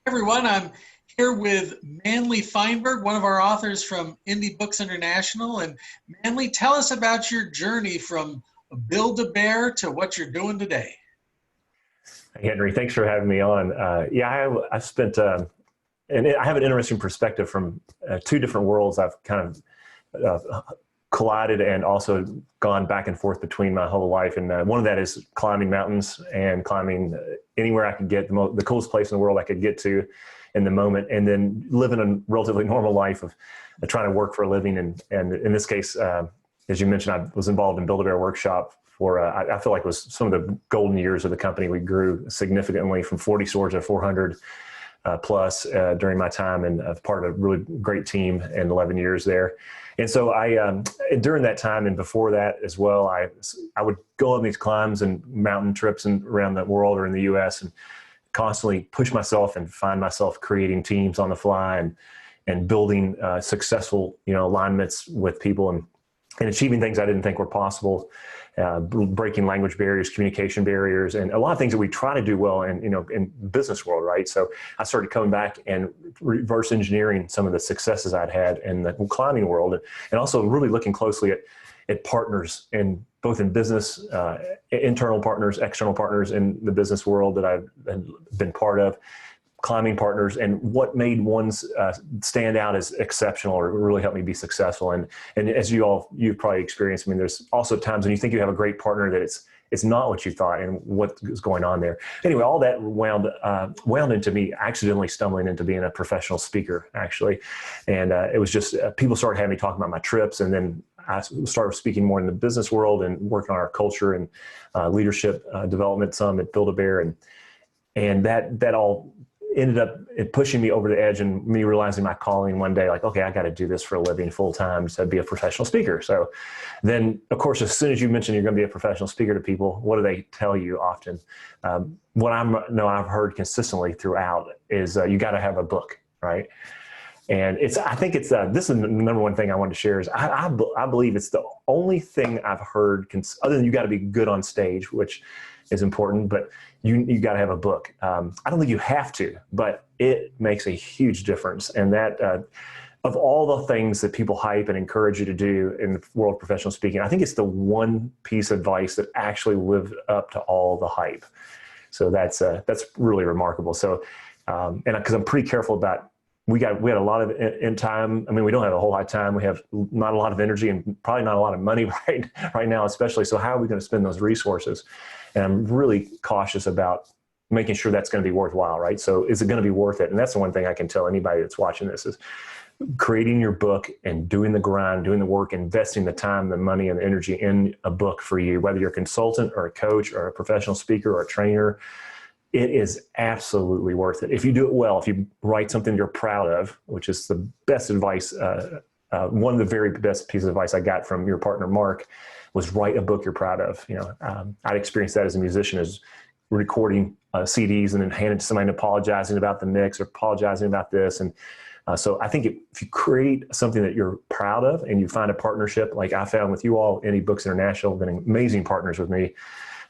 Everyone. I'm here with Manley Feinberg, one of our authors from Indie Books International. And Manley, tell us about your journey from Build-A-Bear to what you're doing today. Hey, Henry, thanks for having me on. I spent, and I have an interesting perspective from two different worlds I've kind of collided and also gone back and forth between my whole life. And one of that is climbing mountains and climbing anywhere I could get, the coolest place in the world I could get to in the moment, and then living a relatively normal life of trying to work for a living. And in this case, as you mentioned, I was involved in Build-A-Bear Workshop for, I feel like it was some of the golden years of the company. We grew significantly from 40 stores to 400 plus during my time, and I've part of a really great team in 11 years there. And so during that time and before that as well, I would go on these climbs and mountain trips and around the world or in the US and constantly push myself and find myself creating teams on the fly and building successful, alignments with people and achieving things I didn't think were possible, breaking language barriers, communication barriers, and a lot of things that we try to do well in business world, right? So I started coming back and reverse engineering some of the successes I'd had in the climbing world, and also really looking closely at partners in both in business, internal partners, external partners in the business world that I've been part of, climbing partners, and what made ones stand out as exceptional or really helped me be successful. And as you've probably experienced, I mean, there's also times when you think you have a great partner that it's not what you thought and what is going on there. Anyway, all that wound into me accidentally stumbling into being a professional speaker, actually. And it was just, people started having me talk about my trips, and then I started speaking more in the business world and working on our culture and leadership development some at Build-A-Bear. And that all ended up pushing me over the edge and me realizing my calling one day, like, okay, I got to do this for a living full time to be a professional speaker. So then, of course, as soon as you mention you're going to be a professional speaker to people, what do they tell you often? What I've heard consistently throughout is you got to have a book, right? And I think this is the number one thing I wanted to share is I believe it's the only thing I've heard, other than you got to be good on stage, which is important, but you got to have a book. I don't think you have to, but it makes a huge difference. And that of all the things that people hype and encourage you to do in the world of professional speaking, I think it's the one piece of advice that actually lived up to all the hype. So that's really remarkable. So, and because I'm pretty careful about, we had a lot of in time. I mean, we don't have a whole lot of time. We have not a lot of energy and probably not a lot of money right now, especially. So how are we going to spend those resources? And I'm really cautious about making sure that's going to be worthwhile, right? So is it going to be worth it? And that's the one thing I can tell anybody that's watching this is creating your book and doing the grind, doing the work, investing the time, the money, and the energy in a book for you, whether you're a consultant or a coach or a professional speaker or a trainer. It is absolutely worth it. If you do it well, if you write something you're proud of, which is the best advice, one of the very best pieces of advice I got from your partner, Mark, was write a book you're proud of. I'd experienced that as a musician, as recording CDs and then handing it to somebody and apologizing about the mix or apologizing about this. And so I think if you create something that you're proud of and you find a partnership, like I found with you all, Indie Books International, been amazing partners with me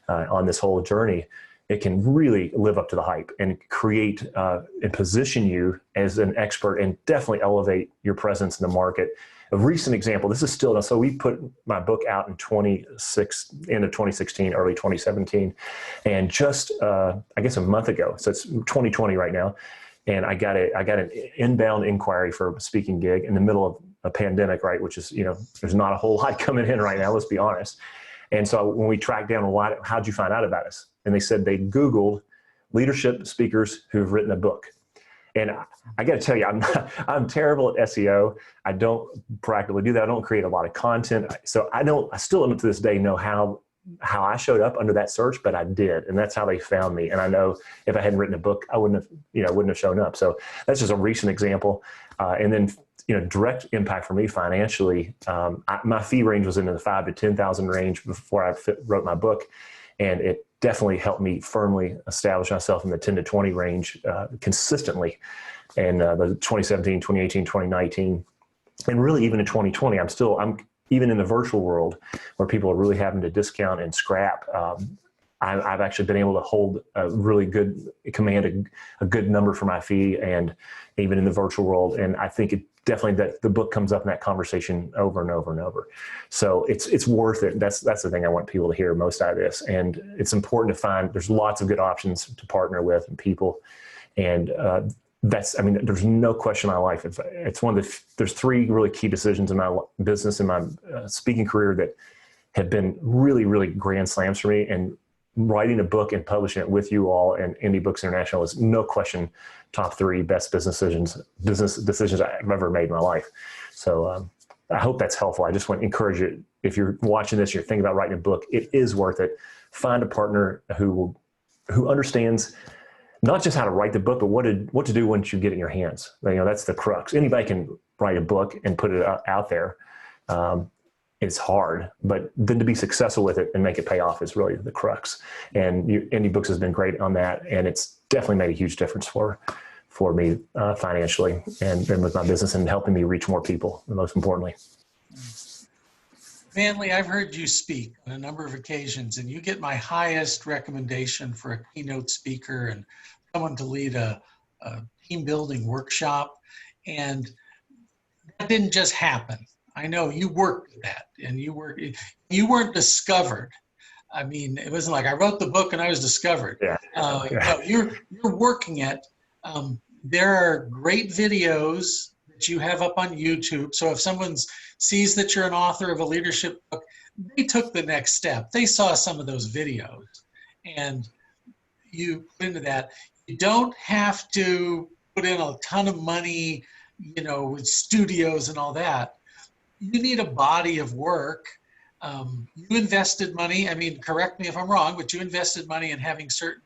on this whole journey, it can really live up to the hype and create and position you as an expert and definitely elevate your presence in the market. A recent example, this is still, so we put my book out in end of 2016, early 2017, and just, I guess a month ago, so it's 2020 right now, and I got an inbound inquiry for a speaking gig in the middle of a pandemic, right, which is, there's not a whole lot coming in right now, let's be honest. And so when we tracked down, how'd you find out about us? And they said they Googled leadership speakers who've written a book. And I got to tell you, I'm terrible at SEO. I don't practically do that. I don't create a lot of content. So I still don't to this day know how I showed up under that search, but I did. And that's how they found me. And I know if I hadn't written a book, I wouldn't have shown up. So that's just a recent example. And then, direct impact for me financially, my fee range was in the $5,000 to $10,000 range before I wrote my book. And it definitely helped me firmly establish myself in the 10 to 20 range consistently. And the 2017, 2018, 2019, and really even in 2020, I'm even in the virtual world where people are really having to discount and scrap. I've actually been able to hold a really good command a good number for my fee, and even in the virtual world. And I think it definitely, that the book comes up in that conversation over and over and over. So it's worth it. That's the thing I want people to hear most out of this. And it's important to find, there's lots of good options to partner with and people. And there's no question in my life. It's there's three really key decisions in my business and my speaking career that have been really, really grand slams for me. And writing a book and publishing it with you all and Indie Books International is no question top three best business decisions I've ever made in my life. So I hope that's helpful. I just want to encourage you, if you're watching this, you're thinking about writing a book, it is worth it. Find a partner who understands not just how to write the book, but what to do once you get it in your hands. That's the crux. Anybody can write a book and put it out there. It's hard, but then to be successful with it and make it pay off is really the crux. And Indie Books has been great on that, and it's definitely made a huge difference for me financially and with my business, and helping me reach more people, most importantly. Manley, I've heard you speak on a number of occasions, and you get my highest recommendation for a keynote speaker and someone to lead a team building workshop. And that didn't just happen. I know you worked at that, and you weren't discovered. I mean, it wasn't like I wrote the book and I was discovered. Yeah. No, you're working at. There are great videos that you have up on YouTube. So if someone sees that you're an author of a leadership book, they took the next step. They saw some of those videos, and you put into that. You don't have to put in a ton of money, with studios and all that. You need a body of work. You invested money. I mean, correct me if I'm wrong, but you invested money in having certain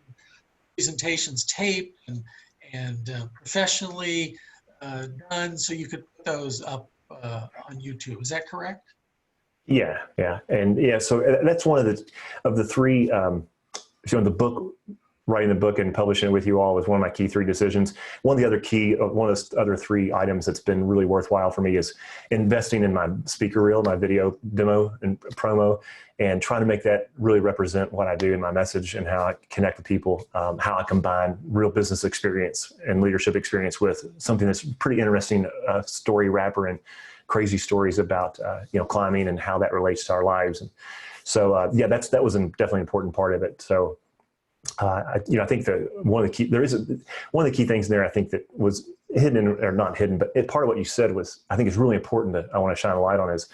presentations taped and professionally done, so you could put those up on YouTube. Is that correct? Yeah. And so that's one of the three, the book, writing the book and publishing it with you all was one of my key three decisions. One of the other three items that's been really worthwhile for me is investing in my speaker reel, my video demo and promo, and trying to make that really represent what I do in my message and how I connect with people, how I combine real business experience and leadership experience with something that's pretty interesting, story wrapper and crazy stories about, climbing and how that relates to our lives. And so, that was definitely an important part of it. So, I think one of the key things there, I think, that was hidden or not hidden, but part of what you said was, I think, is really important that I want to shine a light on is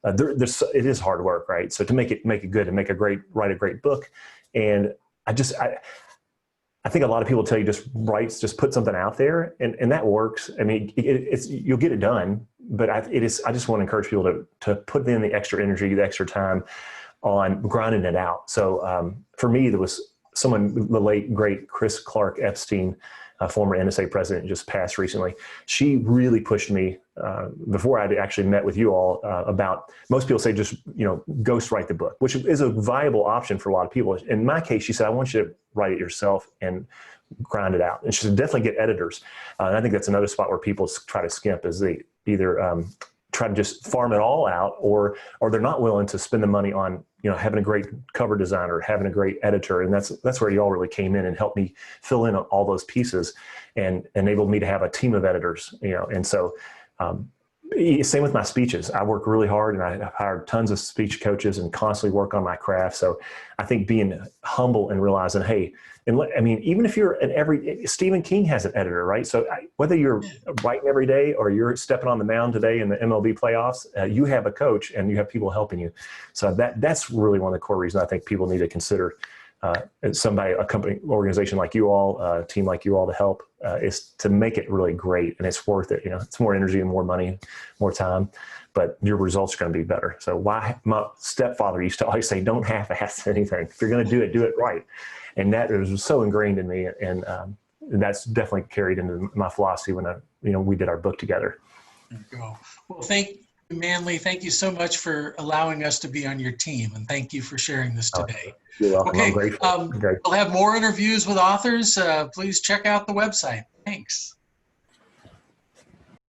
it is hard work, right? So to make it good and write a great book. And I think a lot of people tell you just put something out there, and that works. I mean, you'll get it done, but I just want to encourage people to put in the extra energy, the extra time on grinding it out. So for me, there was the late, great Chris Clark Epstein, former NSA president, just passed recently. She really pushed me before I'd actually met with you all about, most people say just, ghostwrite the book, which is a viable option for a lot of people. In my case, she said, I want you to write it yourself and grind it out. And she said, definitely get editors. And I think that's another spot where people try to skimp, is they either try to just farm it all out, or they're not willing to spend the money on, having a great cover designer, having a great editor. And that's where you all really came in and helped me fill in on all those pieces and enabled me to have a team of editors, and so same with my speeches. I work really hard, and I hired tons of speech coaches and constantly work on my craft. So I think being humble and realizing, hey, even if you're Stephen King has an editor, right? So whether you're writing every day or you're stepping on the mound today in the MLB playoffs, you have a coach and you have people helping you. So that's really one of the core reasons I think people need to consider a company, organization like you all, a team like you all to help, is to make it really great. And it's worth it. It's more energy and more money, more time, but your results are going to be better. So my stepfather used to always say, don't half-ass anything. If you're going to do it right. And that was so ingrained in me. And that's definitely carried into my philosophy when we did our book together. There you go. Well, thank you, Manley. Thank you so much for allowing us to be on your team. And thank you for sharing this today. You're welcome. Okay, I'm grateful. we'll have more interviews with authors. Please check out the website. Thanks.